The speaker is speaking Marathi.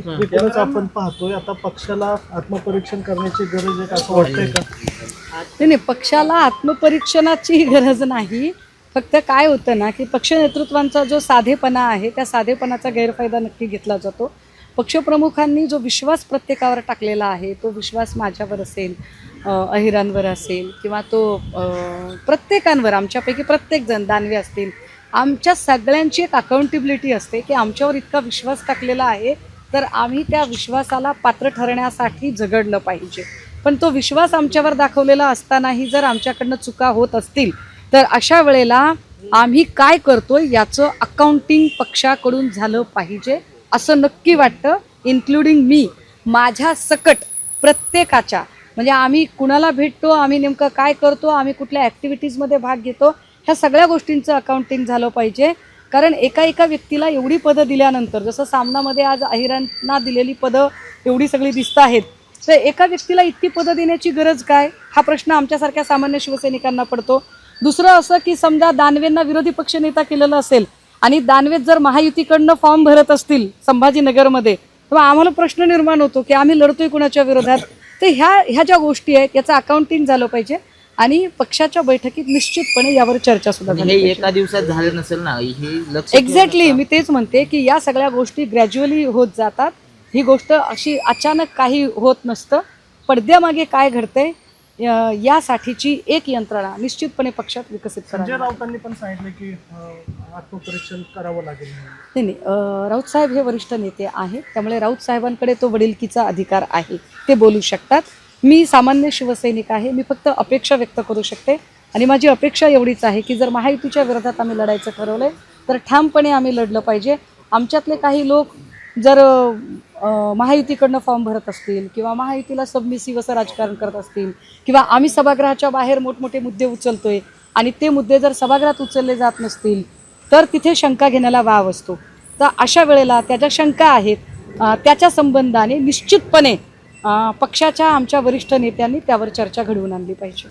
एकूणच आपण पाहतोय आता पक्षाला आत्मपरीक्षण करण्याची गरज आहे का असं वाटतंय का? नाही, पक्षाला आत्मपरीक्षणाची गरज नाही. फक्त काय होतं ना की पक्ष नेतृत्वांचा जो साधेपणा आहे त्या साधेपणाचा गैरफायदा नक्की घेतला जातो. पक्षप्रमुखांनी जो विश्वास प्रत्येकावर टाकलेला आहे तो विश्वास माझ्यावर असेल, अहिरांवर असेल किंवा तो प्रत्येकांवर, आमच्यापैकी प्रत्येकजण, दानवे असतील, आमच्या सगळ्यांची एक अकाउंटेबिलिटी असते की आमच्यावर इतका विश्वास टाकलेला आहे तर आम्ही त्या विश्वासाला पात्र ठरण्यासाठी झगडलं पाहिजे. पण तो विश्वास आमच्यावर दाखवलेला असतानाही जर आमच्याकडनं चुका होत असतील तर अशा वेळेला आम्ही काय करतोय याचं अकाउंटिंग पक्षाकडून झालं पाहिजे असं नक्की वाटतं, इन्क्लुडिंग मी. माझ्या सकट प्रत्येकाच्या, म्हणजे आम्ही कुणाला भेटतो, आम्ही नेमकं काय करतो, आम्ही कुठल्या ॲक्टिव्हिटीजमध्ये भाग घेतो, ह्या सगळ्या गोष्टींचं अकाउंटिंग झालं पाहिजे. कारण एका व्यक्तीला एवढी पदं दिल्यानंतर, जसं सामनामध्ये आज अहिरांना दिलेली पदं एवढी सगळी दिसत आहेत, तर एका व्यक्तीला इतकी पदं देण्याची गरज काय, हा प्रश्न आमच्यासारख्या सामान्य शिवसैनिकांना पडतो. दुसरं असं की समजा दानवेंना विरोधी पक्षनेता केलेलं असेल आणि दानवेत जर महायुतीकडनं फॉर्म भरत असतील संभाजीनगरमध्ये, तेव्हा आम्हाला प्रश्न निर्माण होतो की आम्ही लढतोय कुणाच्या विरोधात. तर ह्या ज्या गोष्टी आहेत याचं अकाउंटिंग झालं पाहिजे आणि पक्षाच्या बैठकीत निश्चितपणे यावर चर्चा सुद्धा झाली पाहिजे. एका दिवसात झालं नसेल ना, एक्झॅक्टली मी तेच म्हणते की या सगळ्या गोष्टी ग्रॅज्युअली होत जातात. ही गोष्ट अशी अचानक काही होत नसतं. पडद्यामागे काय घडतंय यासाठीची एक यंत्रणा निश्चितपणे पक्षात विकसित संजय करावी. राऊतांनी पण सांगितलं की आत्मपरीक्षण करावं लागेल. नाही, राऊत साहेब हे वरिष्ठ नेते आहेत, त्यामुळे राऊत साहेबांकडे तो वडिलकीचा अधिकार आहे, ते बोलू शकतात. मी सामान्य शिवसैनिक आहे, मी फक्त अपेक्षा व्यक्त करू शकते आणि माझी अपेक्षा एवढीच आहे की जर महायुतीच्या विरोधात आम्ही लढायचं ठरवलं तर ठामपणे आम्ही लढलं पाहिजे. आमच्यातले काही लोक जर महायुतीकडनं फॉर्म भरत असतील किंवा महायुतीला सबमिसिव्ह असं राजकारण करत असतील किंवा आम्ही सभागृहाच्या बाहेर मोठमोठे मुद्दे उचलतोय आणि ते मुद्दे जर सभागृहात उचलले जात नसतील तर तिथे शंका घेण्याला वाव असतो. तर अशा वेळेला त्या ज्या शंका आहेत त्याच्या संबंधाने निश्चितपणे पक्षाच्या आमच्या वरिष्ठ नेत्यांनी त्यावर चर्चा घडवून आणली पाहिजे.